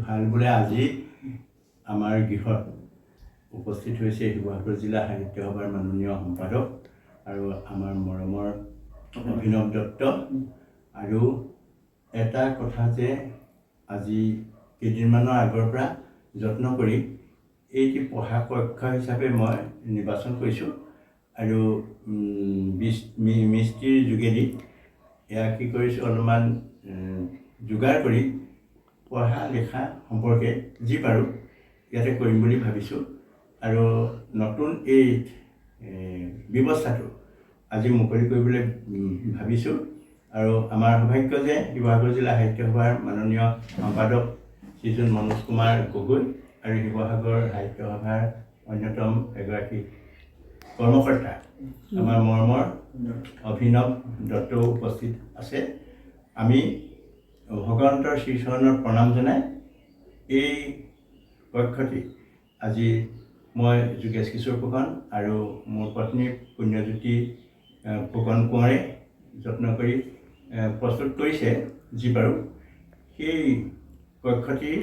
ভাল বোলে আজি আমাৰ গৃহত উপস্থিত হৈছে শিৱসাগৰ জিলা সাহিত্য সভাৰ মাননীয় সম্পাদক আৰু আমাৰ মৰমৰ অভিনৱ দত্ত। আৰু এটা কথা যে আজি কেইদিনমানৰ আগৰ পৰা যত্ন কৰি এইটি পঢ়া কক্ষ হিচাপে মই নিৰ্বাচন কৰিছোঁ আৰু মিস্ত্ৰীৰ যোগেদি এয়া কি কৰিছোঁ অলপমান যোগাৰ কৰি পঢ়া লিখা সম্পৰ্কে যি পাৰোঁ ইয়াতে কৰিম বুলি ভাবিছোঁ। আৰু নতুন এই ব্যৱস্থাটো আজি মুকলি কৰিবলৈ ভাবিছোঁ। আৰু আমাৰ সৌভাগ্য যে শিৱসাগৰ জিলা সাহিত্য সভাৰ মাননীয় সম্পাদক শ্ৰীযুত মনোজ কুমাৰ গগৈ আৰু শিৱসাগৰ সাহিত্য সভাৰ অন্যতম এগৰাকী কৰ্মকৰ্তা আমাৰ মৰমৰ অভিনৱ দত্তও উপস্থিত আছে। আমি ভগৱন্তৰ শ্ৰীচৰণত প্ৰণাম জনাই এই কক্ষটি আজি মই যোগেশ কিশোৰ ফুকন আৰু মোৰ পত্নী পুণ্যজ্যোতি ফুকন কোঁৱৰে যত্ন কৰি প্ৰস্তুত কৰিছে যি পাৰোঁ সেই কক্ষটিৰ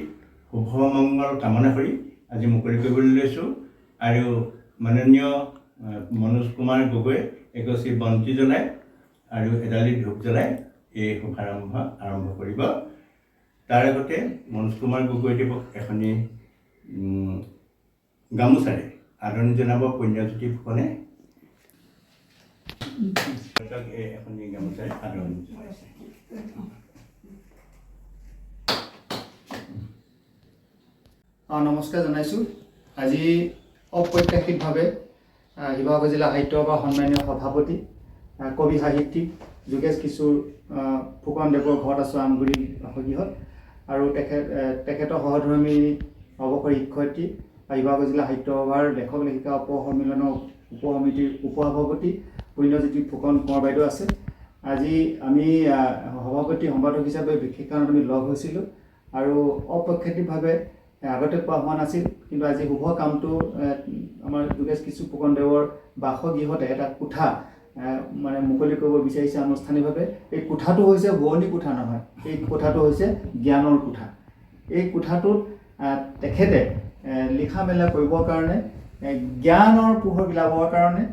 শুভ মংগল কামনা কৰি আজি মুকলি কৰিবলৈ লৈছোঁ। আৰু মাননীয় মনোজ কুমাৰ গগৈ এগছি বন্তি জ্বলাই আৰু এডালি ধূপ জ্বলাই এই শুভাৰম্ভ আৰম্ভ কৰিব। তাৰ আগতে মনোজ কুমাৰ গগৈদেৱক এখনি গামোচাৰে আদৰণি জনাব পুণ্যজ্যোতি ফুকনে। এখনি গামোচাৰে আদৰণি জনাইছে। নমস্কাৰ জনাইছোঁ। আজি অপ্ৰত্যাশিতভাৱে শিৱসাগৰ জিলা সাহিত্য সভাৰ সন্মানীয় সভাপতি কবি সাহিত্যিক যোগেশ কিশোৰ ফুকনদেৱৰ ঘৰত আছোঁ আমগুৰি বাসগৃহত। আৰু তেখেতৰ সহধৰ্মী অৱসৰী শিক্ষয়িত্ৰী শিৱসাগৰ জিলা সাহিত্য সভাৰ লেখক লেখিকা উপসন্মিলনৰ উপসমিতিৰ উপসভাপতি পুণ্যজ্যোতি ফুকন কোঁৱৰ বাইদেউ আছে। আজি আমি সভাপতি সম্পাদক হিচাপে বিশেষ কাৰণত আমি লগ হৈছিলোঁ আৰু অপ্ৰত্যাশিতভাৱে আগতে পোৱা হোৱা নাছিল, কিন্তু আজি শুভ কামটো আমাৰ যোগেশ কিশোৰ ফুকনদেৱৰ বাসগৃহতে এটা কোঠা মানে মুকলি কৰিব বিচাৰিছে আনুষ্ঠানিকভাৱে। এই কোঠাটো হৈছে শুৱনি কোঠা নহয়, এই কোঠাটো হৈছে জ্ঞানৰ কোঠা। এই কোঠাটোত তেখেতে লিখা মেলা কৰিবৰ কাৰণে জ্ঞানৰ পোহৰ বিলাবৰ কাৰণে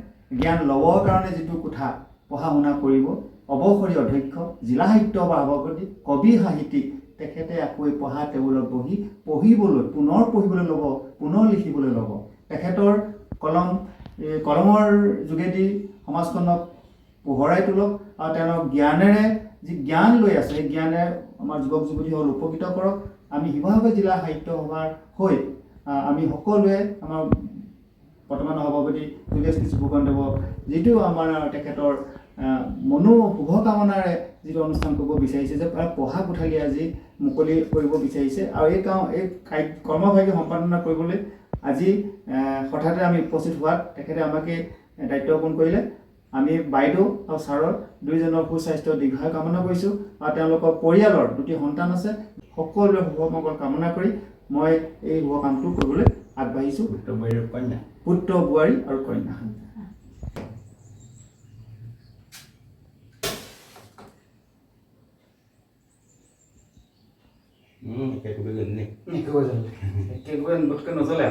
জ্ঞান ল'বৰ কাৰণে যিটো কোঠা পঢ়া শুনা কৰিব অৱসৰী অধ্যক্ষ জিলা সাহিত্য সভাৰ সভাপতি কবি সাহিত্যিক তেখেতে আকৌ এই পঢ়া টেবুলত বহি পঢ়িবলৈ পুনৰ পঢ়িবলৈ ল'ব, পুনৰ লিখিবলৈ ল'ব। তেখেতৰ কলমৰ যোগেদি সমাজখনক পোহৰাই তোলক আৰু তেওঁলোক জ্ঞানেৰে যি জ্ঞান লৈ আছে সেই জ্ঞানে আমাৰ যুৱক যুৱতীসকল উপকৃত কৰক। আমি শিৱসাগৰ জিলা সাহিত্য সভাৰ হৈ আমি সকলোৱে আমাৰ বৰ্তমানৰ সভাপতি যোগেশ কিশোৰ ফুকনদেৱক যিটো আমাৰ তেখেতৰ শুভকামনাৰে যিটো অনুষ্ঠান কৰিব বিচাৰিছে যে পঢ়া কোঠালি আজি মুকলি কৰিব বিচাৰিছে। আৰু এই কৰ্মভাগী সম্পাদনা কৰিবলৈ আজি হঠাতে আমি উপস্থিত হোৱাত তেখেতে আমাকে দায়িত্ব অৰ্পণ কৰিলে। আমি বাইদেউ আৰু ছাৰৰ দুয়োজনৰ সুস্বাস্থ্য দীৰ্ঘায়ু কামনা কৰিছোঁ আৰু তেওঁলোকৰ পৰিয়ালৰ দুটি সন্তান আছে। সকলোৰে শুভমংগল কামনা কৰি মই এই শুভ কামটো কৰিবলৈ আগবাঢ়িছোঁ। পুত্ৰ বোৱাৰী আৰু কন্যা। নচলে